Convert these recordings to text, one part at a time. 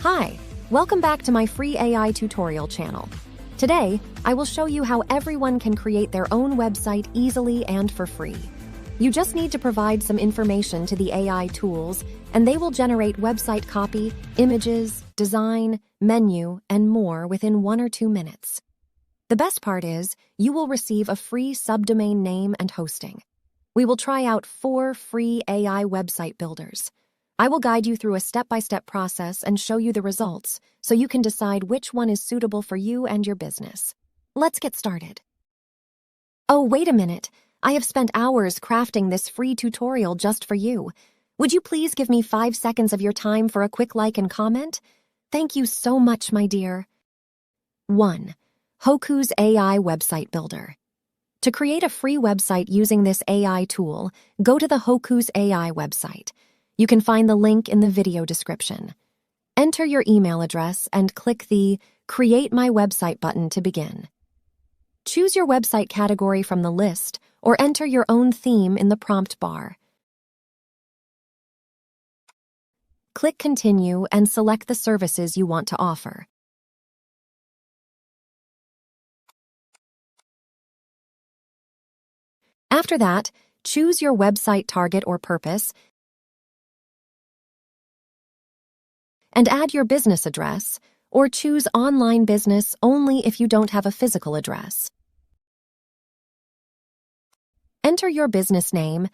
Hi, welcome back to my free AI tutorial channel. Today, I will show you how everyone can create their own website easily and for free. You just need to provide some information to the AI tools, and they will generate website copy, images, design, menu, and more within 1 or 2 minutes. The best part is, you will receive a free subdomain name and hosting. We will try out 4 free AI website builders. I will guide you through a step-by-step process and show you the results, so you can decide which one is suitable for you and your business. Let's get started. Oh, wait a minute. I have spent hours crafting this free tutorial just for you. Would you please give me 5 seconds of your time for a quick like and comment? Thank you so much, my dear. 1. Hoku's AI Website Builder. To create a free website using this AI tool, go to the Hoku's AI website. You can find the link in the video description. Enter your email address and click the Create My Website button to begin. Choose your website category from the list or enter your own theme in the prompt bar. Click Continue and select the services you want to offer. After that, choose your website target or purpose and add your business address, or choose online business only if you don't have a physical address. Enter your business name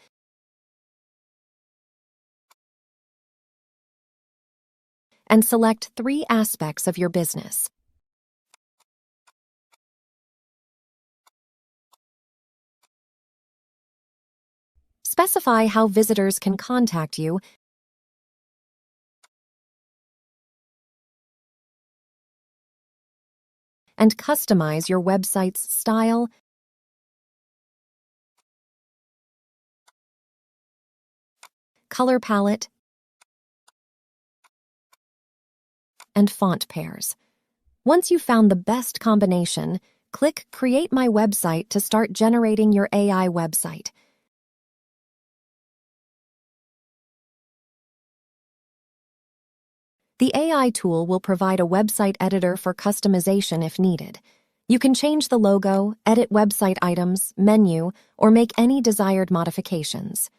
and select 3 aspects of your business. Specify how visitors can contact you and customize your website's style, color palette, and font pairs. Once you've found the best combination, click Create My Website to start generating your AI website. The AI tool will provide a website editor for customization if needed. You can change the logo, edit website items, menu, or make any desired modifications.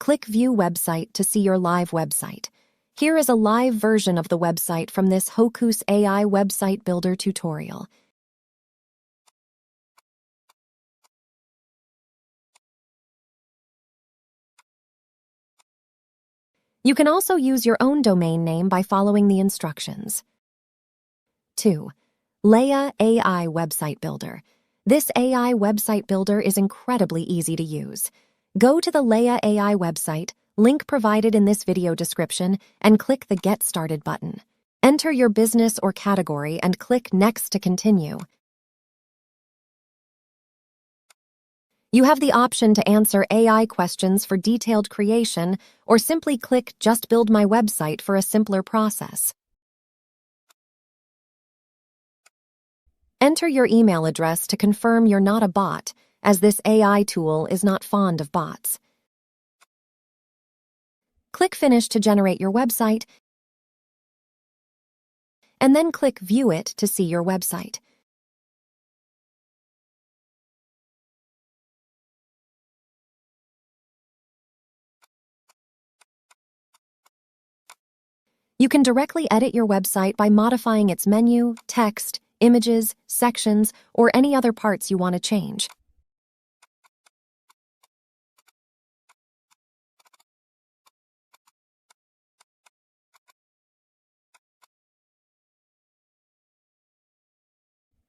Click View Website to see your live website. Here is a live version of the website from this Hoku's AI Website Builder tutorial. You can also use your own domain name by following the instructions. 2. Leia AI Website Builder. This AI website builder is incredibly easy to use. Go to the Leia AI website, link provided in this video description, and click the Get Started button. Enter your business or category and click Next to continue. You have the option to answer AI questions for detailed creation, or simply click Just Build My Website for a simpler process. Enter your email address to confirm you're not a bot, as this AI tool is not fond of bots. Click Finish to generate your website, and then click View it to see your website. You can directly edit your website by modifying its menu, text, images, sections, or any other parts you want to change.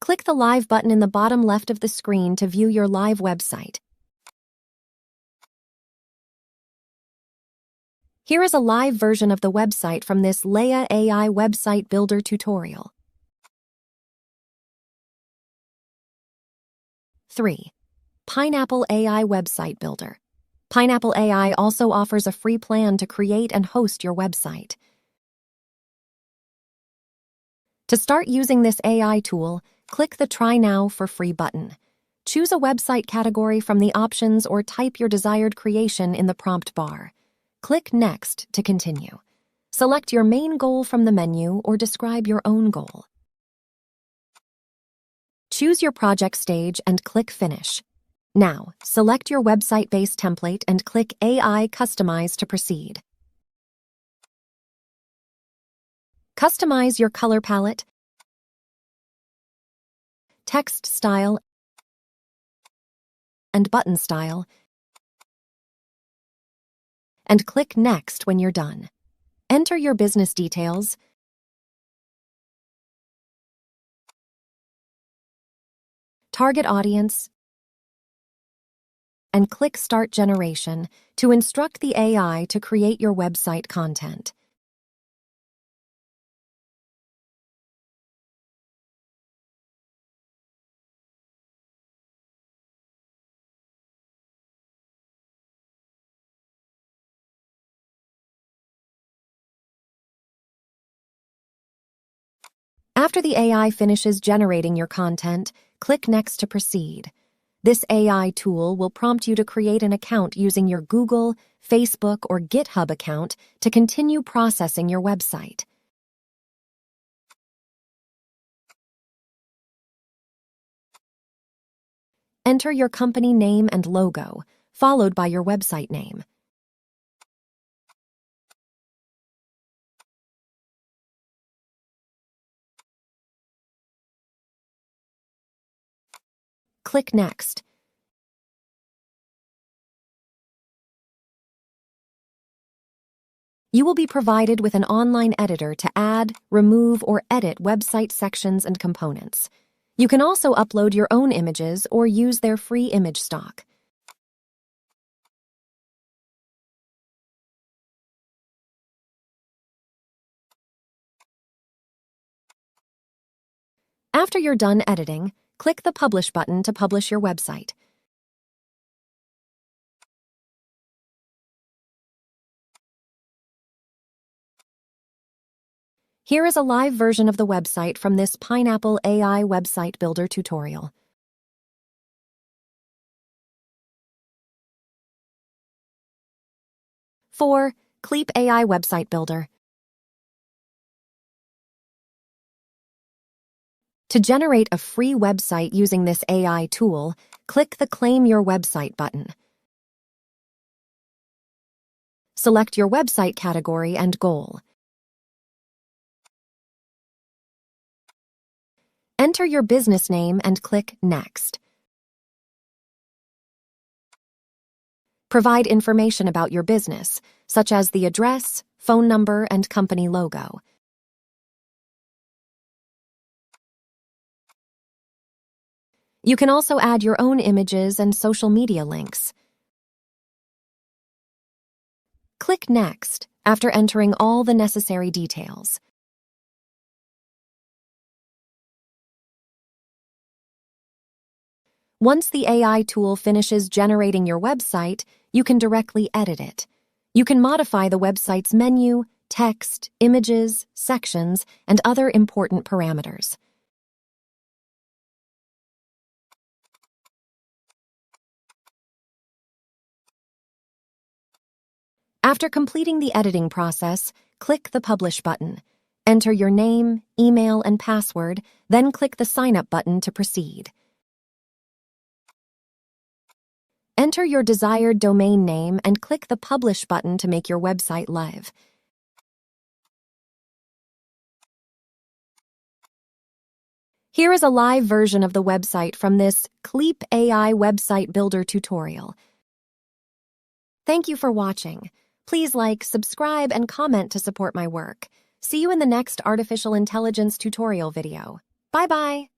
Click the Live button in the bottom left of the screen to view your live website. Here is a live version of the website from this Leia AI Website Builder tutorial. 3. Pineapple AI Website Builder. Pineapple AI also offers a free plan to create and host your website. To start using this AI tool, click the Try Now for Free button. Choose a website category from the options or type your desired creation in the prompt bar. Click Next to continue. Select your main goal from the menu or describe your own goal. Choose your project stage and click Finish. Now, select your website-based template and click AI Customize to proceed. Customize your color palette, text style, and button style, and click Next when you're done. Enter your business details, target audience, and click Start Generation to instruct the AI to create your website content. After the AI finishes generating your content, click Next to proceed. This AI tool will prompt you to create an account using your Google, Facebook, or GitHub account to continue processing your website. Enter your company name and logo, followed by your website name. Click Next. You will be provided with an online editor to add, remove, or edit website sections and components. You can also upload your own images or use their free image stock. After you're done editing, click the Publish button to publish your website. Here is a live version of the website from this Pineapple AI Website Builder tutorial. For Cleap AI Website Builder. To generate a free website using this AI tool, click the Claim Your Website button. Select your website category and goal. Enter your business name and click Next. Provide information about your business, such as the address, phone number, and company logo. You can also add your own images and social media links. Click Next after entering all the necessary details. Once the AI tool finishes generating your website, you can directly edit it. You can modify the website's menu, text, images, sections, and other important parameters. After completing the editing process, click the Publish button. Enter your name, email, and password, then click the Sign Up button to proceed. Enter your desired domain name and click the Publish button to make your website live. Here is a live version of the website from this Cleap AI Website Builder tutorial. Thank you for watching. Please like, subscribe, and comment to support my work. See you in the next artificial intelligence tutorial video. Bye-bye.